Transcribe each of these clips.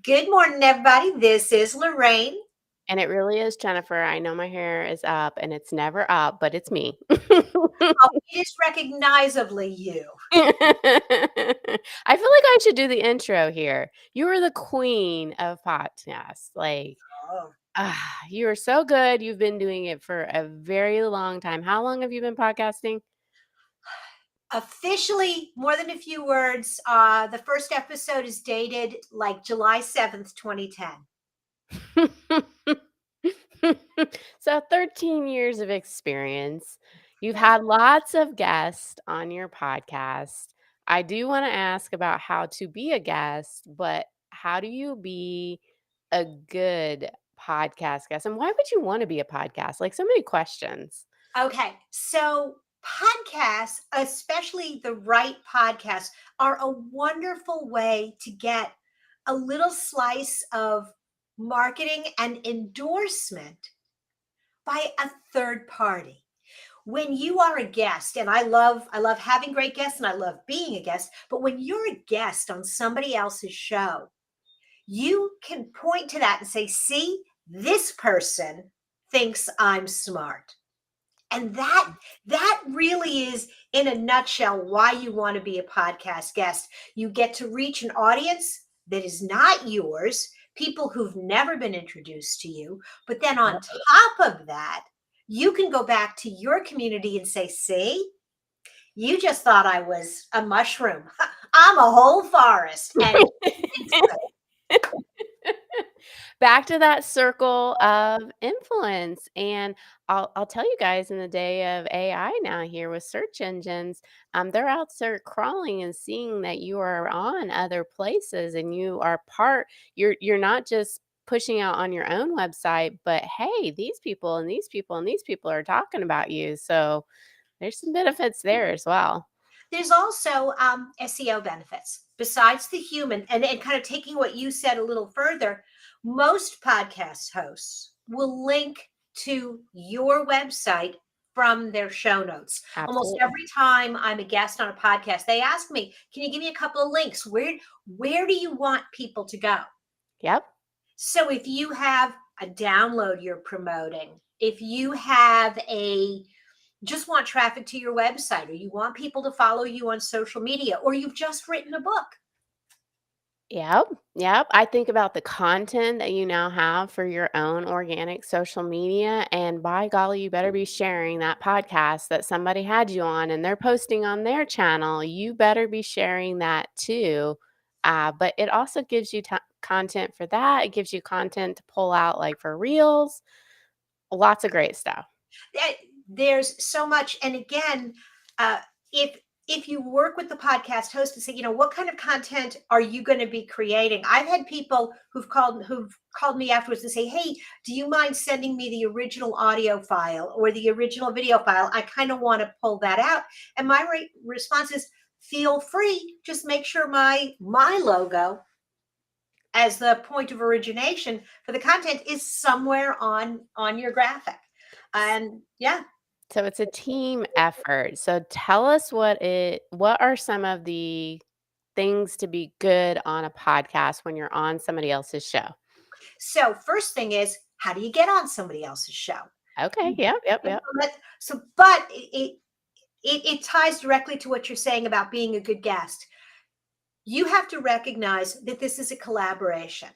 Good morning, everybody. This is Lorraine. And it really is Jennifer. I know my hair is up and it's never up, but it's me. Oh, it is recognizably you. I feel like I should do the intro here. You are the queen of podcasts. Oh, You are so good. You've been doing it for a very long time. How long have you been podcasting? officially, more than a few words. The first episode is dated like July 7th, 2010. So 13 years of experience. You've had lots of guests on your podcast. I do want to ask about how to be a guest, but how do you be a good podcast guest? And why would you want to be a podcast? Like so many questions. Okay, so podcasts, especially the right podcasts, are a wonderful way to get a little slice of marketing and endorsement by a third party. When you are a guest, and I love having great guests and I love being a guest, but when you're a guest on somebody else's show, you can point to that and say, see, this person thinks I'm smart. And that really is in a nutshell why you want to be a podcast guest. You get to reach an audience that is not yours, people who've never been introduced to you, but then on top of that, you can go back to your community and say, see, you just thought I was a mushroom. I'm a whole forest. And Back to that circle of influence. And I'll tell you guys, in the day of AI now here with search engines, they're out there crawling and seeing that you are on other places and you are you're not just pushing out on your own website, but hey, these people and these people and these people are talking about you. So there's some benefits there as well. there's also SEO benefits besides the human, and kind of taking what you said a little further. Most podcast hosts will link to your website from their show notes. Almost Absolutely. every time I'm a guest on a podcast, they ask me, "Can you give me a couple of links? Where do you want people to go?" Yep. So if you have a download you're promoting, if you have a just want traffic to your website, or you want people to follow you on social media, or you've just written a book. Yep, yep. I think about the content that you now have for your own organic social media, and by golly, you better be sharing that podcast that somebody had you on and they're posting on their channel. You better be sharing that too. But it also gives you content for that. It gives you content to pull out, like for reels, lots of great stuff. That- There's so much. And again, uh, if you work with the podcast host and say, what kind of content are you going to be creating? I've had people who've called me afterwards and say, hey, do you mind sending me the original audio file or the original video file? I kind of want to pull that out. And my response is, feel free. Just make sure my logo as the point of origination for the content is somewhere on your graphic. And yeah. So it's a team effort. So tell us what are some of the things to be good on a podcast when you're on somebody else's show? So first thing is, how do you get on somebody else's show? Okay. Yep. Yep. And Yep. so, but it ties directly to what you're saying about being a good guest. You have to recognize that this is a collaboration.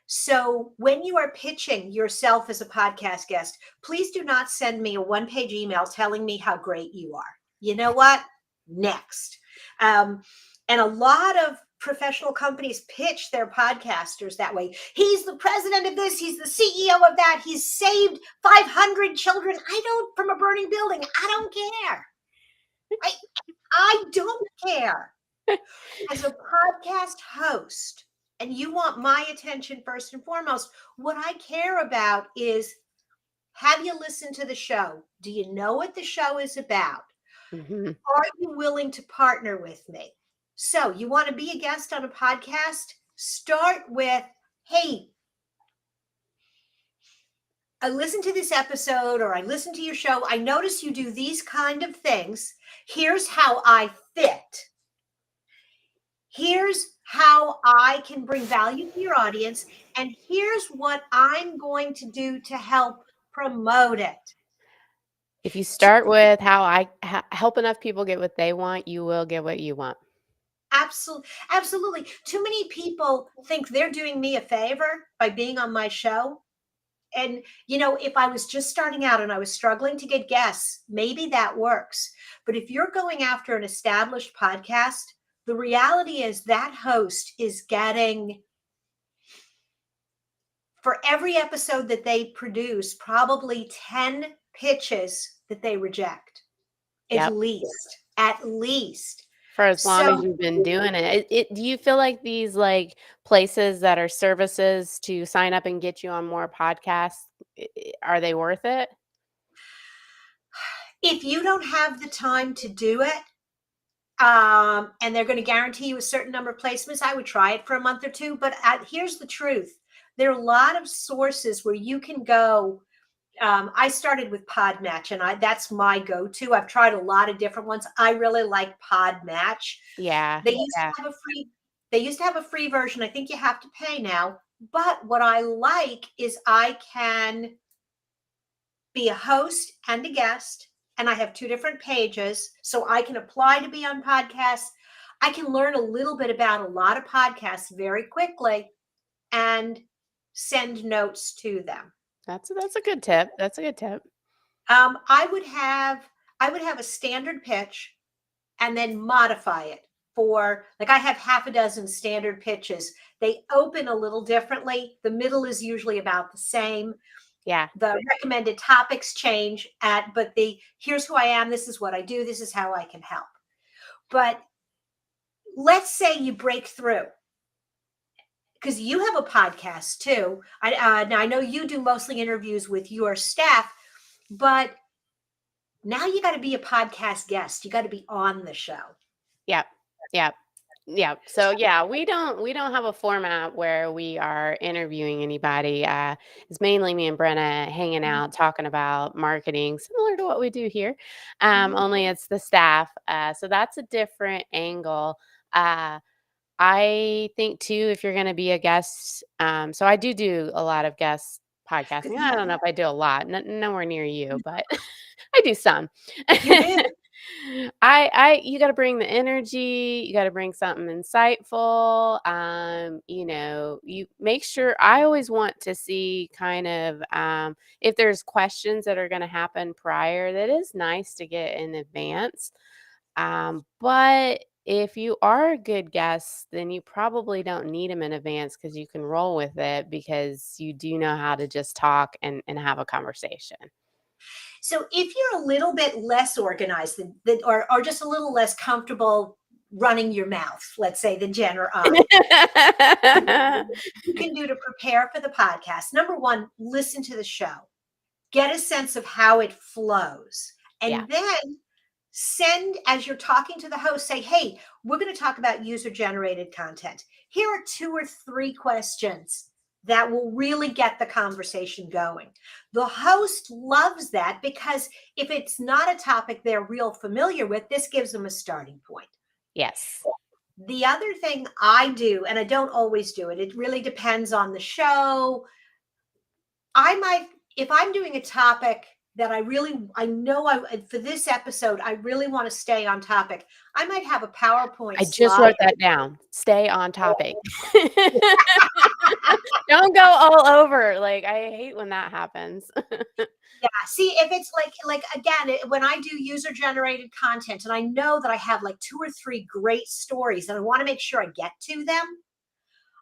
So when you are pitching yourself as a podcast guest, please do not send me a one-page email telling me how great you are. You know what? Next. And a lot of professional companies pitch their podcasters that way. He's the president of this. He's the CEO of that. He's saved 500 children. From a burning building. I don't care. I don't care. As a podcast host, and you want my attention first and foremost, what I care about is, have you listened to the show? Do you know what the show is about? Mhm. Are you willing to partner with me? So, you want to be a guest on a podcast? Start with, hey, I listened to this episode, or I listened to your show. I notice you do these kind of things. Here's how I fit. Here's how I can bring value to your audience. And here's what I'm going to do to help promote it. If you start with how I help enough people get what they want, you will get what you want. Absolutely. Absolutely. Too many people think they're doing me a favor by being on my show. And, if I was just starting out and I was struggling to get guests, maybe that works. But if you're going after an established podcast, the reality is that host is getting, for every episode that they produce, probably 10 pitches that they reject, at Yep. least, at least. For as long as So you've been doing it. Do you feel like these, like, places that are services to sign up and get you on more podcasts, are they worth it? if you don't have the time to do it, and they're going to guarantee you a certain number of placements, I would try it for a month or two. But here's the truth: there are a lot of sources where you can go. I started with Podmatch, and that's my go-to. I've tried a lot of different ones. I really like Podmatch. Yeah, They used yeah. to have a free. They used to have a free version. I think you have to pay now. But what I like is I can be a host and a guest, and I have two different pages, so I can apply to be on podcasts. I can learn a little bit about a lot of podcasts very quickly and send notes to them. That's a good tip, that's a good tip. um, i would have I would have a standard pitch and then modify it. For, like, I have half a dozen standard pitches. They open a little differently. The middle is usually about the same. Yeah. The recommended topics change, but the here's who I am, this is what I do, this is how I can help. But let's say you break through, because you have a podcast too. Now I know you do mostly interviews with your staff, but now you got to be a podcast guest. You got to be on the show. Yep, yep, yep. So, yeah, we don't have a format where we are interviewing anybody, it's mainly me and Brenna hanging out, talking about marketing, similar to what we do here, Mhm. only it's the staff, so that's a different angle. uh I think too, if you're gonna be a guest, so I do a lot of guest podcasting. I don't know if I do a lot, nowhere near you, but I do some. You do. I you gotta bring the energy, you gotta bring something insightful, you make sure I always want to see kind of, if there's questions that are gonna happen prior, that is nice to get in advance. But if you are a good guest, then you probably don't need them in advance because you can roll with it because you do know how to just talk and have a conversation. So if you're a little bit less organized or just a little less comfortable running your mouth, let's say, than Jen or I, you can do to prepare for the podcast. Number one, listen to the show, get a sense of how it flows, Yeah. and then send, as you're talking to the host, say, hey, we're going to talk about user generated content. Here are two or three questions that will really get the conversation going. The host loves that because if it's not a topic they're real familiar with, this gives them a starting point. Yes. The other thing I do, and I don't always do it, it really depends on the show. I might, if I'm doing a topic that I know for this episode, I really want to stay on topic, I might have a PowerPoint I just slide. wrote that down. Stay on topic. Don't go all over. Like, I hate when that happens. Yeah, see, if it's like again, when I do user generated content and I know that I have like two or three great stories and I want to make sure I get to them,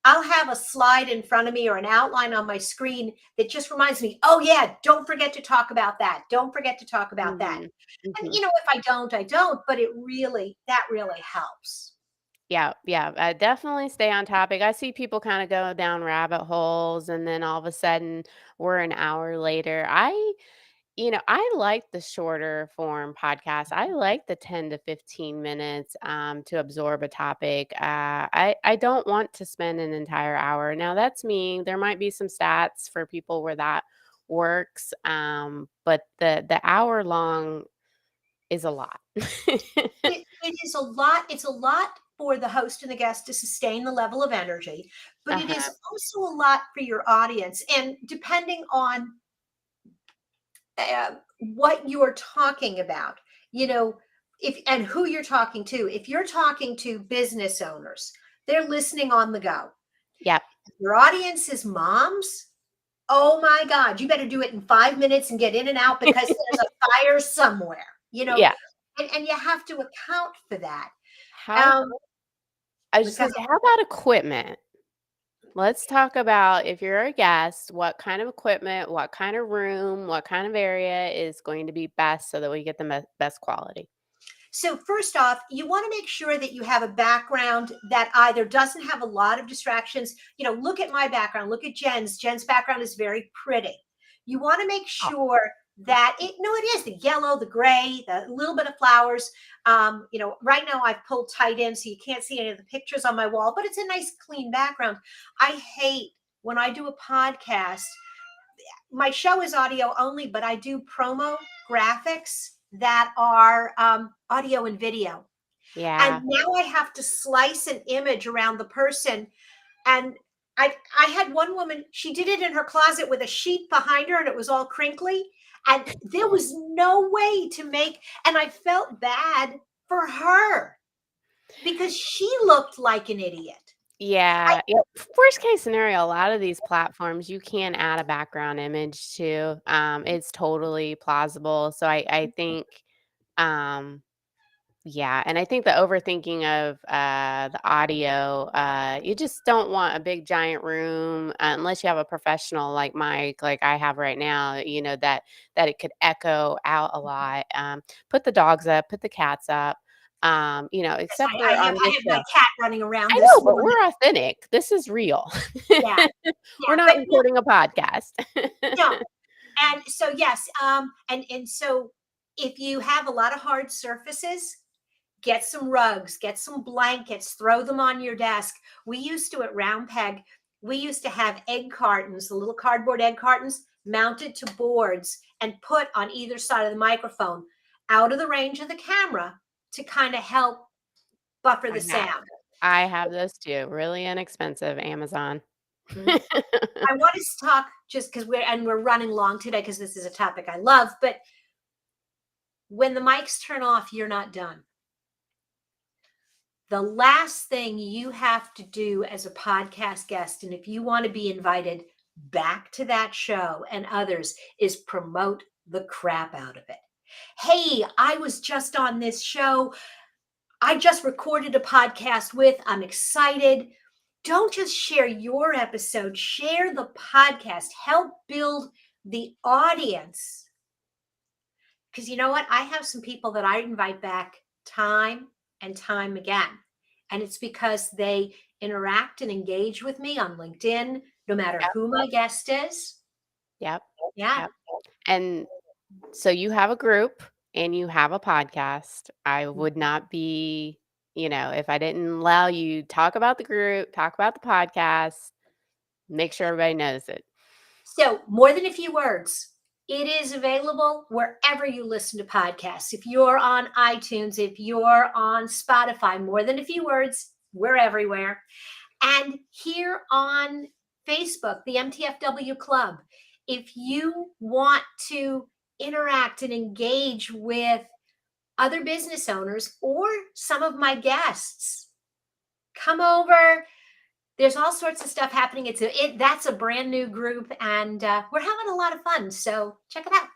I'll have a slide in front of me or an outline on my screen that just reminds me, oh yeah, don't forget to talk about that. Don't forget to talk about that. Mhm. And Mhm. if I don't, I don't, but that really helps. Yeah, yeah, definitely stay on topic. I see people kinda go down rabbit holes, and then all of a sudden, we're an hour later. I like the shorter form podcast. I like the 10 to 15 minutes, to absorb a topic. I don't want to spend an entire hour. Now, that's me. There might be some stats for people where that works, but the hour long is a lot. It is a lot. It's a lot for the host and the guest to sustain the level of energy, but it Uh-huh. is also a lot for your audience. And depending on uh, what you're talking about, you know, if and who you're talking to, if you're talking to business owners, they're listening on the go. Yep. Your audience is moms. Oh my God, you better do it in 5 minutes and get in and out because there's a fire somewhere, Yeah. and you have to account for that. How Um, I was just go gonna say, how about equipment? Let's talk about if you're a guest, what kind of equipment, what kind of room, what kind of area is going to be best so that we get the best quality. So, first off, you want to make sure that you have a background that either doesn't have a lot of distractions. Look at my background, look at Jen's. Jen's background is very pretty. You want to make Oh, sure that it is the yellow, the gray, the little bit of flowers. Right now I've pulled tight in so you can't see any of the pictures on my wall, but it's a nice clean background. I hate when I do a podcast. My show is audio only, but I do promo graphics that are audio and video. And yeah. now I have to slice an image around the person. And I had one woman, she did it in her closet with a sheet behind her and it was all crinkly. And there was no way to make, and I felt bad for her because she looked like an idiot. Yeah. Yep. Worst case scenario, a lot of these platforms you can add a background image to. It's totally plausible. So I think um yeah, and I think the overthinking of, the audio, you just don't want a big giant room, unless you have a professional like Mike, like I have right now, that it could echo out a lot. Put the dogs up, put the cats up, Yes, except I for have on I this have my show. cat running around I this know, but morning. we're authentic. This is real. Yeah, We're yeah, not but recording a podcast. no. And so yes, and so if you have a lot of hard surfaces, get some rugs, get some blankets, throw them on your desk. We used to at Round Peg, we used to have egg cartons, the little cardboard egg cartons mounted to boards and put on either side of the microphone out of the range of the camera to kind of help buffer I the have. sound. I have those too. Really inexpensive, Amazon. Mhm. I want to talk just because we're running long today because this is a topic I love, but when the mics turn off, you're not done. The last thing you have to do as a podcast guest, and if you want to be invited back to that show and others, is promote the crap out of it. Hey, I was just on this show. I just recorded a podcast with, I'm excited. Don't just share your episode, share the podcast, help build the audience. Because you know what? I have some people that I invite back time and time again. And it's because they interact and engage with me on LinkedIn, no matter Yep, who my guest is. yep, Yeah. yep. And so you have a group and you have a podcast. I would not be, if I didn't allow you talk about the group, talk about the podcast, make sure everybody knows it. So, more than a few words. It is available wherever you listen to podcasts. If you're on iTunes, if you're on Spotify, more than a few words, we're everywhere. And here on Facebook, the MTFW Club, if you want to interact and engage with other business owners or some of my guests, come over. There's all sorts of stuff happening. That's a brand new group, and we're having a lot of fun. So check it out.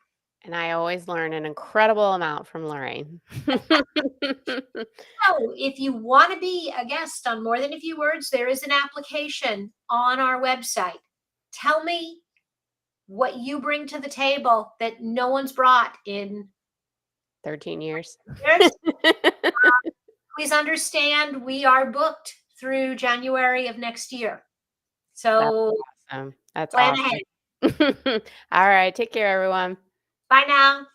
And I always learn an incredible amount from Lorraine. So if you want to be a guest on More Than a Few Words, there is an application on our website. Tell me what you bring to the table that no one's brought in 13 years. years. Please understand we are booked through January of next year. That's So awesome. That's plan ahead. awesome. All right. Take care, everyone. Bye now.